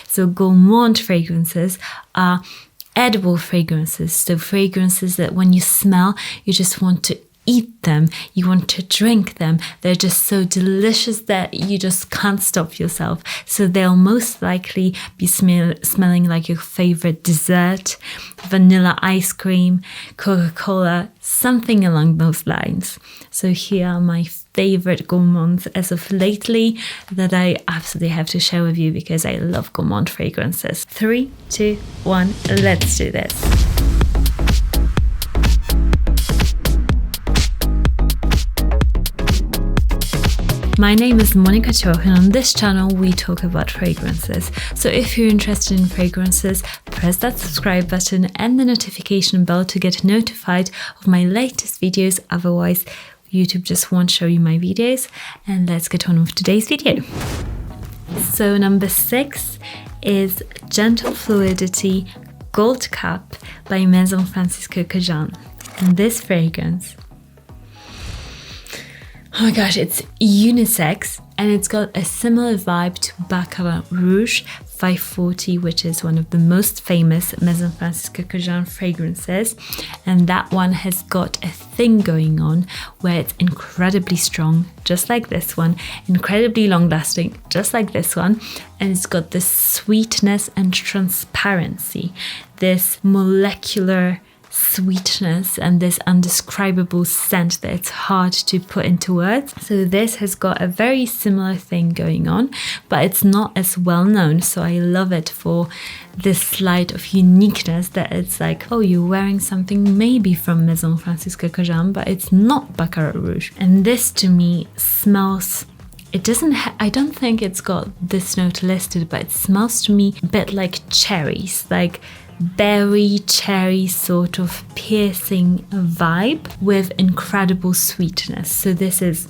So Gourmand fragrances are edible fragrances. So fragrances that when you smell, you just want to eat them, you want to drink them. They're just so delicious that you just can't stop yourself. So they'll most likely be smelling like your favorite dessert, vanilla ice cream, Coca-Cola, something along those lines. So here are my favorite gourmands as of lately that I absolutely have to share with you because I love gourmand fragrances. 3, 2, 1, let's do this. My name is Monika Cioch, and on this channel we talk about fragrances. So if you're interested in fragrances, press that subscribe button and the notification bell to get notified of my latest videos. Otherwise, YouTube just won't show you my videos. And let's get on with today's video. So number 6 is Gentle Fluidity Gold Cup by Maison Francisco Cajan. And this fragrance, oh my gosh, it's unisex and it's got a similar vibe to Baccarat Rouge 540, which is one of the most famous Maison Francisco Cajan fragrances. And that one has got a thing going on where it's incredibly strong, just like this one, incredibly long lasting, just like this one. And it's got this sweetness and transparency, this molecular sweetness and this undescribable scent that it's hard to put into words. So this has got a very similar thing going on, but it's not as well known. So I love it for this slight of uniqueness that it's like, oh, you're wearing something maybe from Maison Francisco Cajan, but it's not Baccarat Rouge. And this to me smells, it doesn't I don't think it's got this note listed, but it smells to me a bit like cherries, like berry cherry sort of piercing vibe with incredible sweetness. So this is,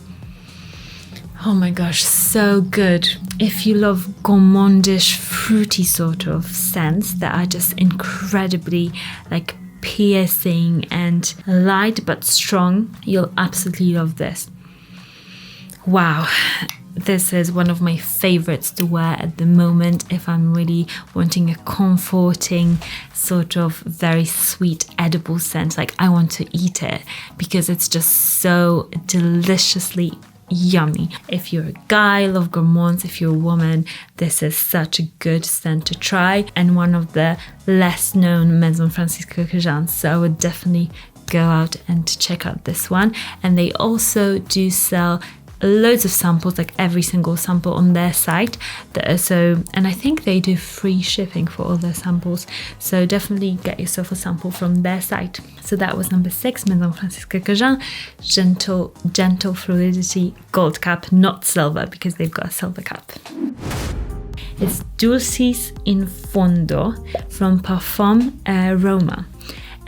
oh my gosh, so good. If you love gourmandish fruity sort of scents that are just incredibly like piercing and light but strong, you'll absolutely love this. Wow. This is one of my favorites to wear at the moment if I'm really wanting a comforting sort of very sweet edible scent. Like I want to eat it because it's just so deliciously yummy. If you're a guy, love gourmands. If you're a woman, this is such a good scent to try and one of the less known Maison Francisco Cajan. So I would definitely go out and check out this one. And they also do sell loads of samples, like every single sample on their site. And I think they do free shipping for all their samples. So definitely get yourself a sample from their site. So that was number 6, Maison Francisco Cajan, Gentle Fluidity Gold Cup, not silver because they've got a silver cup. It's Dulcis in Fondo from PERFUME Roma.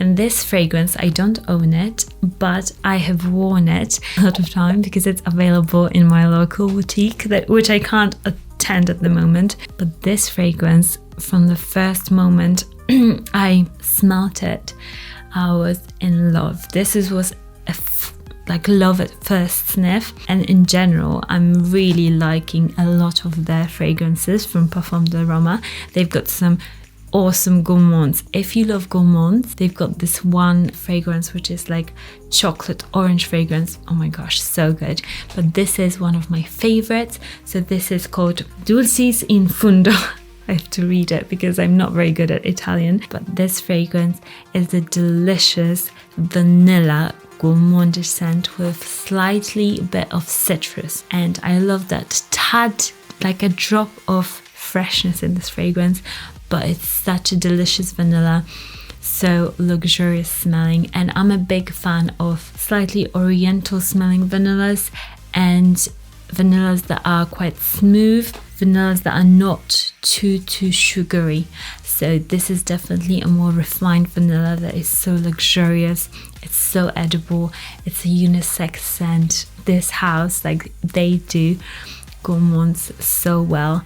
And this fragrance, I don't own it, but I have worn it a lot of time because it's available in my local boutique, which I can't attend at the moment. But this fragrance, from the first moment I smelt it, I was in love. This was like love at first sniff. And in general, I'm really liking a lot of their fragrances from PERFUME de Roma. They've got some awesome gourmands. If you love gourmands, they've got this one fragrance which is like chocolate orange fragrance. Oh my gosh, so good. But this is one of my favorites. So this is called Dulcis in Fondo. I have to read it because I'm not very good at Italian. But this fragrance is a delicious vanilla gourmandish scent with slightly bit of citrus. And I love that tad, like a drop of freshness in this fragrance, but it's such a delicious vanilla, so luxurious smelling. And I'm a big fan of slightly oriental smelling vanillas and vanillas that are quite smooth, vanillas that are not too sugary. So this is definitely a more refined vanilla that is so luxurious, it's so edible, it's a unisex scent. This house, like they do gourmands so well,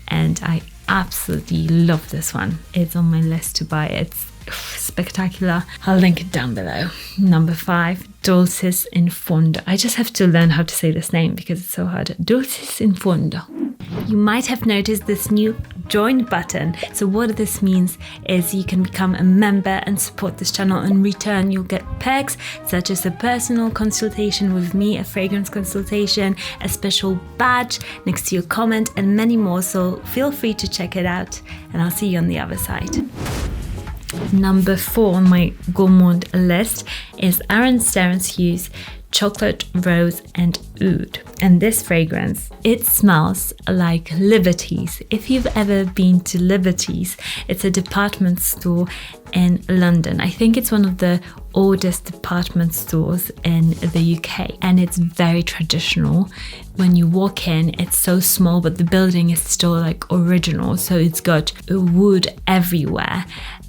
and I absolutely love this one. It's on my list to buy. It's spectacular. I'll link it down below. Number 5, Doucet in Fondo. I just have to learn how to say this name because it's so hard. Doucet in Fondo. You might have noticed this new join button. So what this means is you can become a member and support this channel. In return, you'll get perks such as a personal consultation with me, a fragrance consultation, a special badge next to your comment, and many more. So feel free to check it out, and I'll see you on the other side. Number 4 on my Gourmand list is Aaron Sterren's Hughes Chocolate, Rose and Oud. And this fragrance, it smells like Liberty's. If you've ever been to Liberty's, it's a department store in London. I think it's one of the oldest department stores in the UK, and it's very traditional. When you walk in, it's so small, but the building is still like original. So it's got wood everywhere.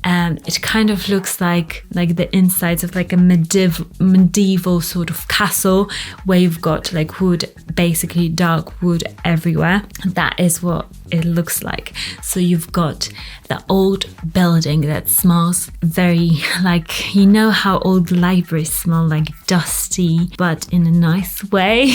It kind of looks like the insides of like a medieval sort of castle where you've got like wood, basically dark wood everywhere. That is what it looks like. So you've got the old building that smells very like, you know how old libraries smell, like dusty, but in a nice way.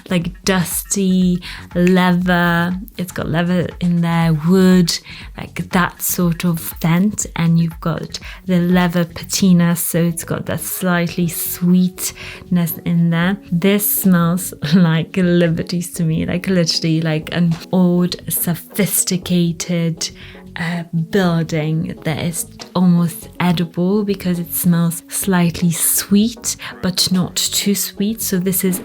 Like dusty leather. It's got leather in there, wood, like that sort of scent. And you've got the leather patina, so it's got that slightly sweetness in there. This smells like Liberty's to me, like literally like an old, sophisticated building that is almost edible because it smells slightly sweet but not too sweet. So this is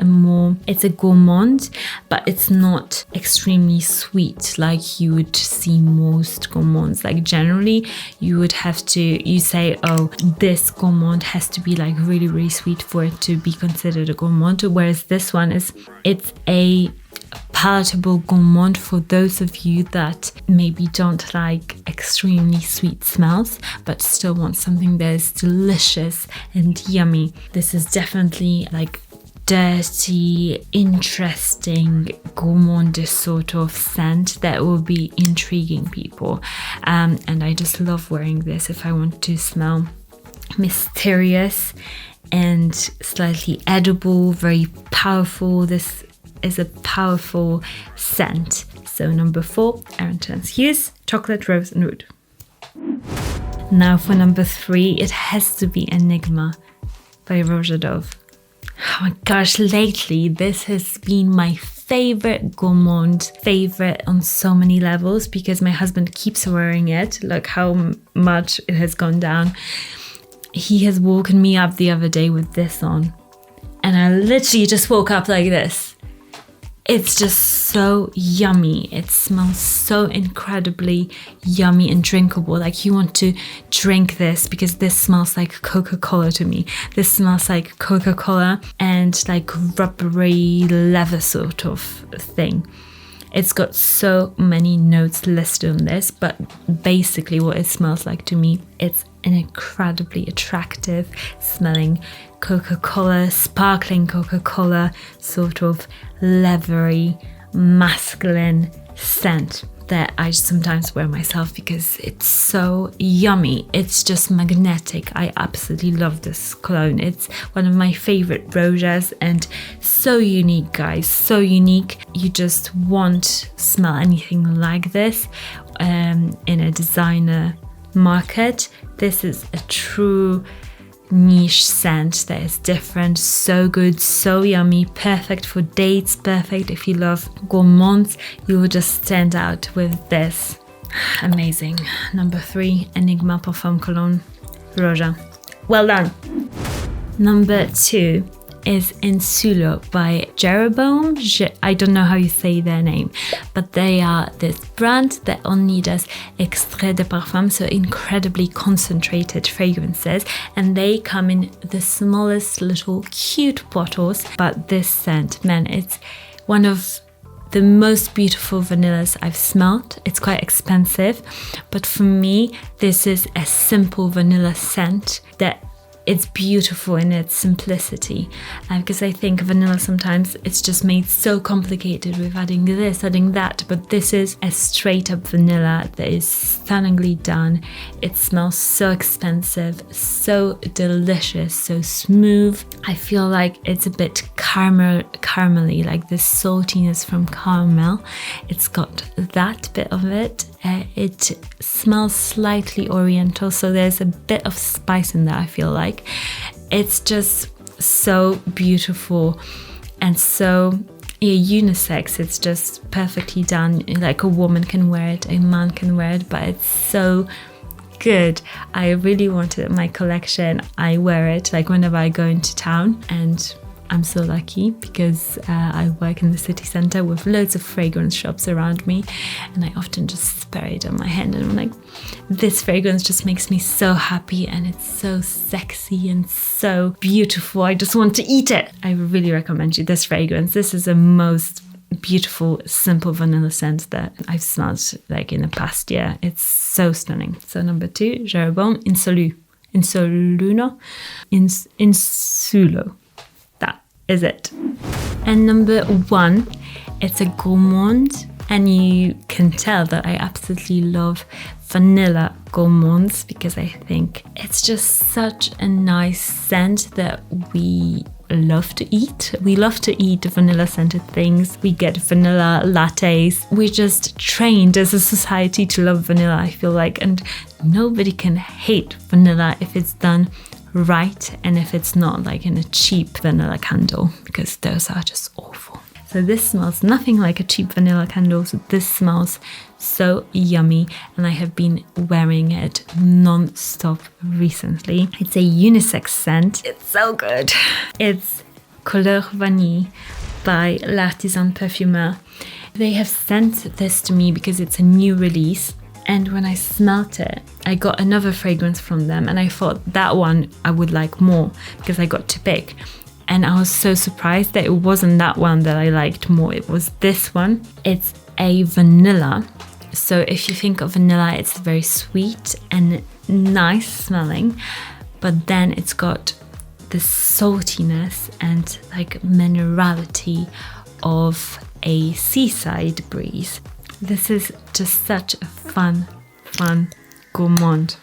it's a gourmand, but it's not extremely sweet like you would see most gourmands. Like generally you say, oh, this gourmand has to be like really, really sweet for it to be considered a gourmand, whereas this one it's a palatable gourmand for those of you that maybe don't like extremely sweet smells but still want something that is delicious and yummy. This is definitely like dirty, interesting, gourmand sort of scent that will be intriguing people. And I just love wearing this if I want to smell mysterious and slightly edible, very powerful. This is a powerful scent. So number 4, Aaron Sterren's Hughes Chocolate, Rose and Oud. Now for number 3, it has to be Enigma by Rosa. Oh my gosh, lately this has been my favorite gourmand, favorite on so many levels because my husband keeps wearing it. Look how much it has gone down. He has woken me up the other day with this on, and I literally just woke up like this. It's just so yummy. It smells so incredibly yummy and drinkable. Like you want to drink this because this smells like Coca-Cola to me. This smells like Coca-Cola and like rubbery leather sort of thing. It's got so many notes listed on this, but basically what it smells like to me, it's an incredibly attractive smelling Coca-Cola, sparkling Coca-Cola, sort of leathery, masculine scent that I sometimes wear myself because it's so yummy. It's just magnetic. I absolutely love this cologne. It's one of my favorite Rosas and so unique, guys, so unique. You just won't smell anything like this in a designer market. This is a true niche scent that is different, so good, so yummy, perfect for dates, perfect if you love gourmands. You will just stand out with this. Amazing. Number 3, Enigma Parfum Cologne, Rosa. Well done. Number 2 is in Sula by Jeroboam. I don't know how you say their name, but they are this brand that only does extrait de parfum, so incredibly concentrated fragrances, and they come in the smallest little cute bottles. But this scent, man, it's one of the most beautiful vanillas I've smelled. It's quite expensive, but for me, this is a simple vanilla scent that it's beautiful in its simplicity, because I think vanilla sometimes it's just made so complicated with adding this, adding that, but this is a straight up vanilla that is stunningly done. It smells so expensive, so delicious, so smooth. I feel like it's a bit caramely, like the saltiness from caramel. It's got that bit of it. It smells slightly oriental, so there's a bit of spice in there, I feel like. It's just so beautiful and so unisex. It's just perfectly done. Like a woman can wear it, a man can wear it, but it's so good. I really want it in my collection. I wear it like whenever I go into town, and I'm so lucky because I work in the city centre with loads of fragrance shops around me, and I often just spray it on my hand, and I'm like, this fragrance just makes me so happy, and it's so sexy and so beautiful. I just want to eat it. I really recommend you this fragrance. This is the most beautiful, simple vanilla scent that I've smelled like in the past year. It's so stunning. So number 2, Jeroboam Insulo. Is it. And number 1, it's a Gourmand, and you can tell that I absolutely love vanilla Gourmands because I think it's just such a nice scent that we love to eat. We love to eat vanilla scented things. We get vanilla lattes. We're just trained as a society to love vanilla, I feel like, and nobody can hate vanilla if it's done right, and if it's not like in a cheap vanilla candle, because those are just awful. So this smells nothing like a cheap vanilla candle. So this smells so yummy, and I have been wearing it non-stop recently. It's a unisex scent. It's so good. It's Couleur Vanille by L'Artisan Parfumeur. They have sent this to me because it's a new release. And when I smelt it, I got another fragrance from them, and I thought that one I would like more because I got to pick. And I was so surprised that it wasn't that one that I liked more. It was this one. It's a vanilla. So if you think of vanilla, it's very sweet and nice smelling, but then it's got the saltiness and like minerality of a seaside breeze. This is just such a fun gourmand.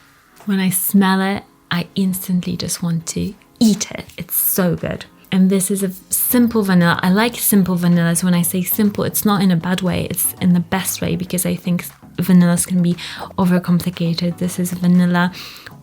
When I smell it, I instantly just want to eat it. It's so good. And this is a simple vanilla. I like simple vanillas. When I say simple, it's not in a bad way. It's in the best way, because I think vanillas can be overcomplicated. This is vanilla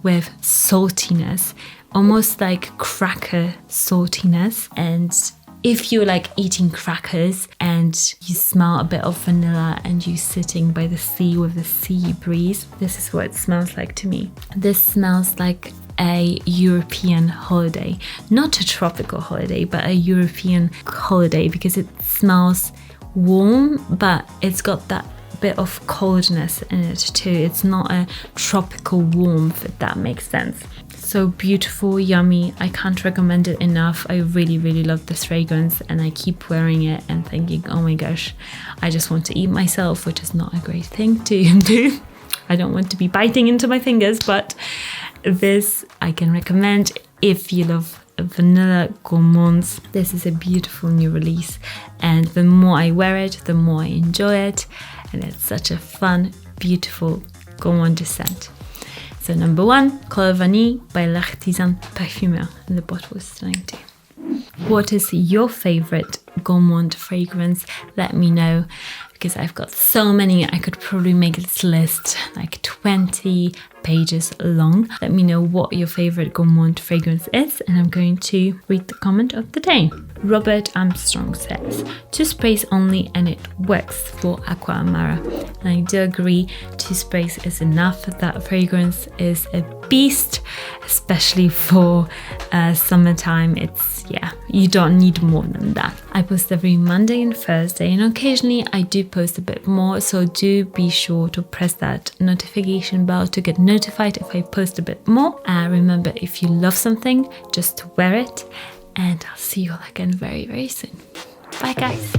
with saltiness, almost like cracker saltiness. And if you like eating crackers and you smell a bit of vanilla and you sitting by the sea with the sea breeze, this is what it smells like to me. This smells like a European holiday, not a tropical holiday, but a European holiday, because it smells warm, but it's got that bit of coldness in it too. It's not a tropical warmth, if that makes sense. So beautiful, yummy. I can't recommend it enough. I really love this fragrance, and I keep wearing it and thinking, oh my gosh, I just want to eat myself, which is not a great thing to do. I don't want to be biting into my fingers, but this I can recommend if you love vanilla gourmands. This is a beautiful new release, and the more I wear it, the more I enjoy it, and it's such a fun, beautiful gourmand scent. So number 1, Couleur Vanille by L'Artisan Parfumeur, and the bottle is stunning too. What is your favorite gourmand fragrance? Let me know, because I've got so many. I could probably make this list like 20 pages long. Let me know what your favorite gourmand fragrance is, and I'm going to read the comment of the day. Robert Armstrong says, 2 sprays only and it works for Aqua Amara. And I do agree, 2 sprays is enough. That fragrance is a beast, especially for summertime. You don't need more than that. I post every Monday and Thursday, and occasionally I do post a bit more, so do be sure to press that notification bell to get notified if I post a bit more. Remember, if you love something, just wear it, and I'll see you all again very soon. Bye guys.